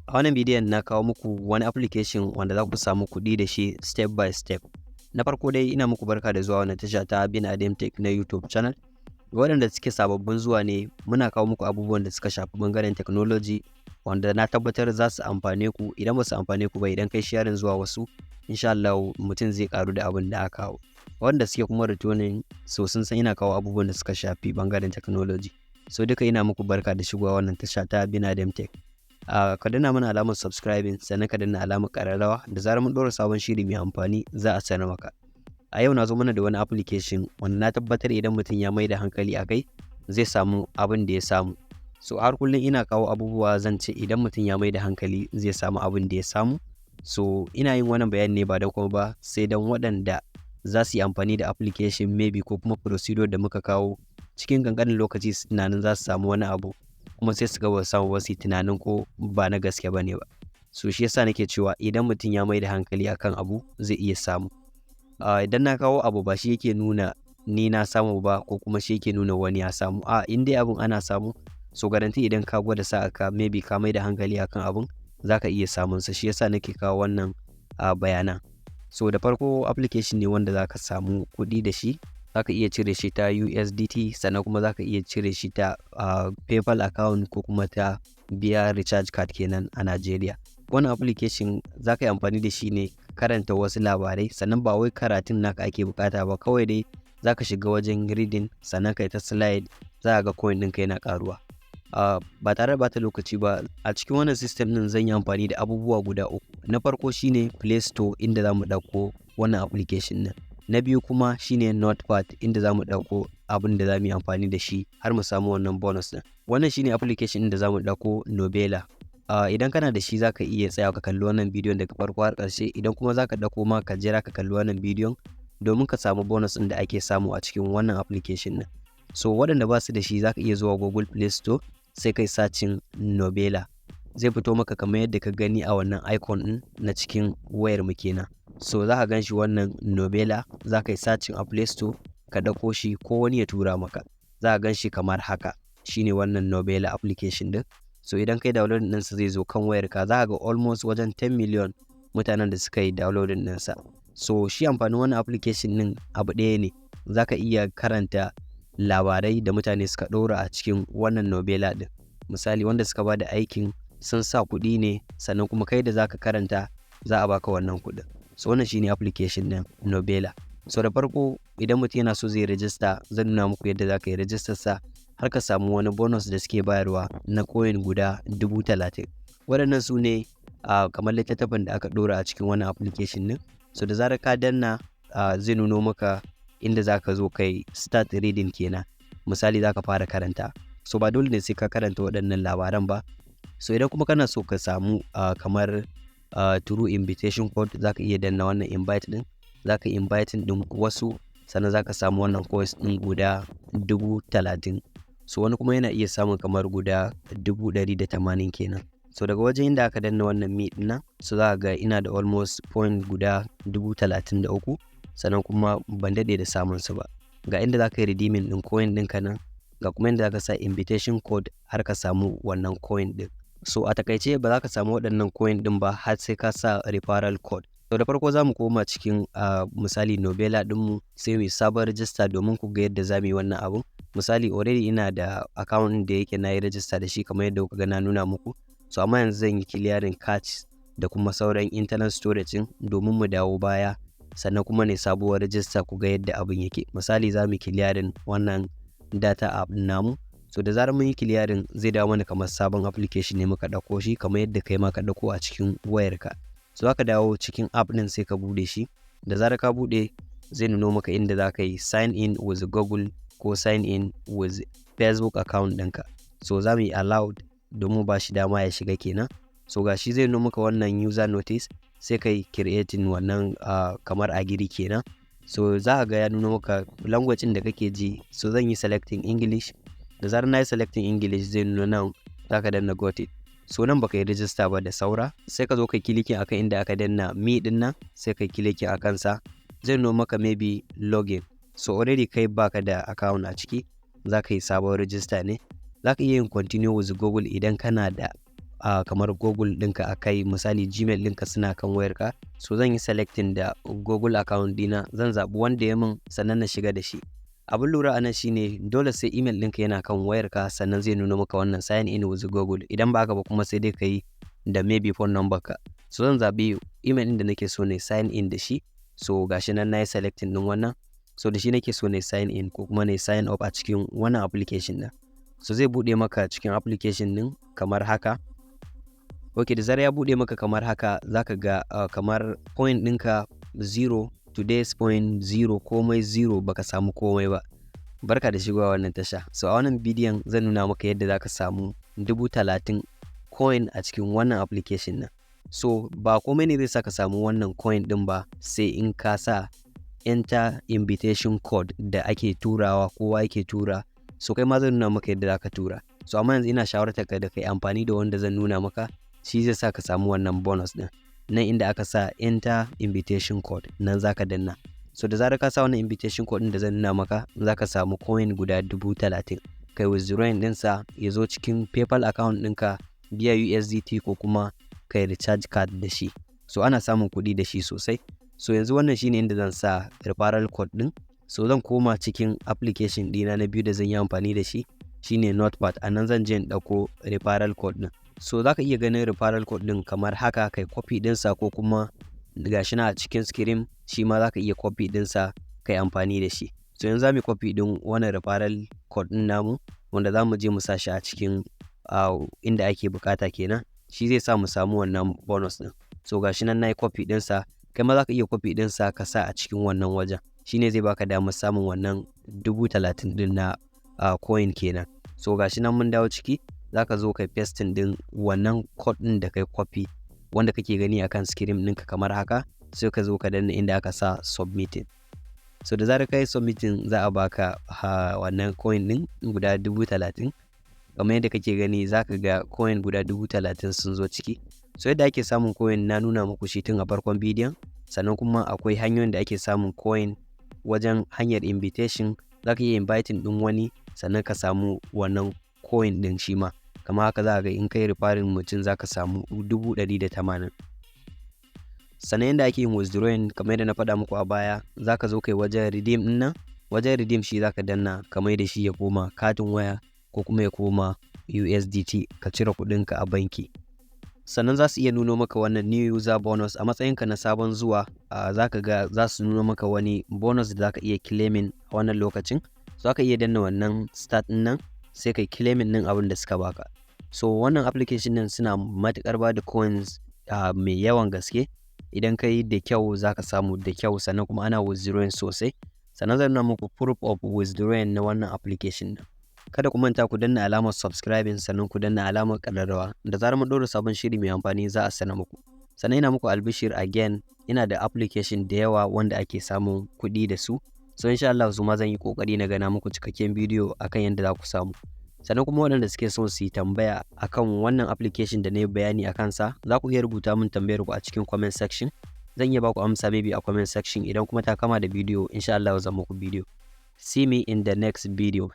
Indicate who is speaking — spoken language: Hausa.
Speaker 1: A wannan bidiyon na kawo muku wani application wanda za ku samu kuɗi da shi step by step. Na farko dai ina muku barka da zuwa wannan tasha ta binadamtech na YouTube channel. Waɗanda suke sababbin zuwa ne, muna kawo muku abubuwan da suka shafi ɓangaren technology wanda na tabbatar za su amfane ku. Idan ba su amfane ku ba, idan kai sharing zuwa wasu, insha Allah mutum zai karu da abin da aka kawo. Wanda suke kuma returning, so sun san ina kawo abubuwan da suka shafi ɓangaren technology. So duka ina muku barka da shigowa wannan tasha ta binadamtech. Ka danna mana alamar subscribing, sannan ka danna alamar ƙararrawa, da zarar mun ɗora sabon shiri mai amfani za a sanar maka. A yau na zo mana da wani application wanda na tabbatar idan mutum ya mai da hankali a kai zai samu abin da ya samu. So har kullum ina kawo abubuwa zan ce idan mutum ya mai da hankali zai samu abin da ya samu. So ina yin wannan bayani ne ba don kuma ba, sai don waɗanda za su yi amfani da application maybe ko kuma procedure da muka kawo cikin ƙanƙanin lokaci su tunanin za su samu wani abu, kuma sai su ga ba samu ba, su tunanin ko ba na gaske ba ne ba. So shi yasa nake cewa idan mutum ya mai da hankali akan abu zai iya samu. Idan na kawo abu ba shi yake nuna ni na samu ba ko kuma shi yake nuna wani ya samu. In dai abun ana samu, so garanti idan ka gwada sa'a ka maybe ka mai da hankali akan abun za ka iya samun sa. Shi yasa nake kawo wannan bayanan. So da farko application ne wanda za ka samu kuɗi da shi. Za ka iya cire shi ta USDT, sannan kuma za ka iya cire shi ta PayPal account ko kuma ta biya recharge card kenan a Najeriya. Wannan application za ka yi amfani da shi ne karanta wasu labarai, sannan ba wai karatun naka ake bukata ba, kawai dai za ka shiga wajen reading sannan kai ta slide, za ga coin ɗinka yana ƙaruwa. Ba tare da bata lokaci ba, a cikin wannan system ɗin zan yi amfani da abubuwa guda uku. Na farko shine Play Store, inda za mu ɗauko wannan application ɗin. Na biyu kuma shine Notepad, inda za mu ɗauko abin da za mu yi amfani da shi har mu samu wannan bonus ɗin. Wannan shine application ɗin da za mu ɗauko Nobela. Idan kana da shi za ka iya tsaya ka kalli wannan bidiyon daga farko har ƙarshe. Idan kuma za ka ɗauko ma ka jira ka kalli wannan bidiyon domin ka samu bonus ɗin da ake samu a cikin wannan application ɗin. So waɗanda ba su da shi za ka iya zuwa Google Play Store, sai kai sacin Nobela. Zai fito maka kamar yadda ka gani a wannan icon ɗin na cikin wayar mu kenan. So za ka gan shi wannan Nobela, za ka yi sacin a Play Store ka ɗauko shi ko wani ya tura maka. Za ka gan shi kamar haka, shine wannan Nobela application ɗin. So idan kai downloading ɗinsa zai zo kan wayarka, za ka ga almost wajen 10 million mutanen da suka yi downloading ɗinsa. So shi amfanin wannan application ɗin abu ɗaya ne, za ka iya karanta labarai da mutane suka ɗora a cikin wannan Nobela ɗin. Misali wanda suka ba da aikin sun sa kuɗi ne, sannan kuma kai da za ka karanta za a baka wannan kuɗin. So wannan shine application ɗin Nobela. So da farko idan mutum yana so zai register, zan nuna muku yadda za ka yi register sa har ka samu wani bonus da suke bayarwa na coin guda 30,000. Waɗannan su ne kamar littattafan da aka ɗora a cikin wannan application ɗin. So da zarar ka danna zai nuno maka inda za ka zo kai start reading kenan. Misali za ka fara karanta. So ba dole ne sai ka karanta waɗannan labaran ba. So idan kuma kana so ka samu kamar through invitation code, za ka iya danna wannan invite ɗin. Za ka invite ɗin wasu, sannan za ka samu wannan course ɗin guda 30,000. So wani kuma yana iya samun kamar guda 180 kenan. So daga wajen inda aka danna wannan me ɗin nan, so za ka ga ina da almost point guda 33,000, sannan kuma ban daɗe da samun su ba. Ga inda za ka yi redeeming ɗin coin ɗinka nan, ga kuma inda za ka sa invitation code har ka samu wannan coin ɗin. So a takaice ba za ka samu waɗannan coin ɗin ba har sai ka sa referral code. So da farko za mu koma cikin misali Nobela ɗinmu, sai mu yi sabon register domin ku ga yadda za mu yi wannan abun. Misali already ina da account da yake na yi register da shi kamar yadda kuka ga na nuna muku. So amma yanzu zan yi clearing cache da kuma sauran internal storage ɗin domin mu dawo baya, sannan kuma ne sabuwar register ku ga yadda abin yake. Misali za mu clearing wannan data app namu. So da zarar mun yi clearing zai dawo mana kamar sabon application ne muka ɗauko shi, kamar yadda kai ma ka ɗauko a cikin wayarka. So aka dawo cikin app ɗin sai ka buɗe shi. Da zarar ka buɗe zai nuno maka inda za ka yi sign in with Google ko sign in with Facebook account ɗinka. So za mu yi allowed domin ba shi dama ya shiga kenan. So ga shi zai nuno maka wannan user notice, sai ka yi creating wannan kamar agiri kenan. So za ka ga ya nuno maka language ɗin da kake ji. So zan yi selecting English. Da zarar na yi selecting English zai nuno nan, za ka danna got it. So nan baka yi register ba da saura, sai ka zo kai kilikin akan inda aka danna me ɗin nan, sai kai kilikin a kansa. Zai nuno maka maybe login. So already kai baka da account a ciki, za ka yi sabon register ne. Za ka iya yin continue with Google idan kana da kamar Google ɗinka a kai, misali Gmail ɗinka suna kan wayarka, so zan yi selecting da Google account ɗina, zan zaɓi wanda ya min sannan na shiga da shi. Abin lura a nan shine dole sai email ɗinka yana kan wayarka sannan zai nuna maka wannan sign in with Google, idan ba haka ba kuma sai dai ka yi da maybe phone number ka. So zan zaɓi email ɗin da nake so na sign in da shi, so gashi nan na yi selecting ɗin wannan, so da shi nake so na sign in ko kuma na sign up a cikin wannan application ɗin. So zai buɗe maka cikin application ɗin kamar haka. Ok, da zarar ya buɗe maka kamar haka za ka ga kamar point ɗinka 0, today's point 0, komai 0, baka samu komai ba. Barka da shigowa wannan tasha. So a wannan bidiyon zan nuna maka yadda za ka samu 30,000 coin a cikin wannan application ɗin. So ba komai ne zai sa ka samu wannan coin ɗin ba sai in ka sa enter invitation code da ake turawa, kowa yake tura. So kai ma zan nuna maka yadda za ka tura. So amma yanzu ina shawartar ka da kai amfani da wanda zan nuna maka, shi zai sa ka samu wannan bonus ɗin. Nan inda aka sa enter invitation code nan za ka danna. So da zarar ka sa wannan invitation code ɗin da zan nuna maka, za ka samu coin guda 30,000. Kai withdrawing ɗinsa ya zo cikin PayPal account ɗinka via USDT ko kuma kai recharge card da shi. So ana samun kuɗi da shi sosai. So yanzu wannan shine inda zan sa referral code ɗin. So zan koma cikin application ɗina na biyu da zan yi amfani da shi, shine Notepad. A nan zan je in ɗauko referral code ɗin. So za ka iya ganin referral code ɗin kamar haka, kai copy ɗinsa ko kuma gashi na a cikin screen, shi ma za ka iya copy ɗinsa kai amfani da shi. So yanzu za mu copy ɗin wannan referral code ɗin namu, wanda za mu je mu sa shi a cikin inda ake bukata kenan. Shi zai sa mu samu wannan bonus ɗin. So gashi nan na yi copy ɗinsa, kai ma za ka iya copy ɗinsa ka sa a cikin wannan wajen. Shi ne zai baka damar samun wannan 30,000 ɗin na coin kenan. So gashi nan mun dawo ciki, za ka zo kai pasting ɗin wannan code ɗin da kai copy, wanda kake gani akan screen ɗinka kamar haka, sai ka zo ka danna inda aka sa submitting. So da zarar ka yi submitting za a baka wannan coin ɗin guda 30,000. Kamar yadda kake gani za ka ga coin guda 30,000 sun zo ciki. So yadda ake samun coin na nuna muku shi tun a farkon bidiyon, sannan kuma akwai hanyoyin da ake samun coin wajen hanyar invitation. Za ka iya inviting ɗin wani sannan ka samu wannan coin ɗin shi ma. Kamar haka za ka ga in kai referring mutum za ka samu 180. Sannan yadda ake yin withdrawing kamar yadda na faɗa muku a baya, za ka zo kai wajen redeem ɗin nan. Wajen redeem shi za ka danna kamar da shi ya koma katin waya ko kuma ya koma USDT, ka cire kuɗinka a banki. Sannan za su iya nuno maka wannan new user bonus a matsayinka na sabon zuwa. Za ka ga za su nuno maka wani bonus da za ka iya claiming a wannan lokacin. Za ka iya danna wannan start ɗin nan sai kai claiming ɗin abin da suka baka. So wannan application ɗin suna matuƙar ba da coins mai yawan gaske. Idan ka yi da kyau za ka samu da kyau, sannan kuma ana withdrawing sosai. Sannan zan nuna muku proof of withdrawing na wannan application ɗin. Kada ku manta ku danna alamar subscribing, sannan ku danna alamar ƙararrawa. Da zarar mun ɗora sabon shiri mai amfani za a sanar muku. Sannan ina muku albishir again, ina da application da yawa wanda ake samun kuɗi da su. So insha Allah su ma zan yi ƙoƙari na gana muku cikakken bidiyo akan yadda za ku samu. Sannan kuma waɗanda suke so su yi tambaya akan wannan application da na yi bayani a kansa, za ku iya rubuta min tambayar ku a cikin comment section. Zan iya ba ku amsa maybe a comment section. Idan kuma ta kama da bidiyo, insha Allah zan muku bidiyo. See me in the next video.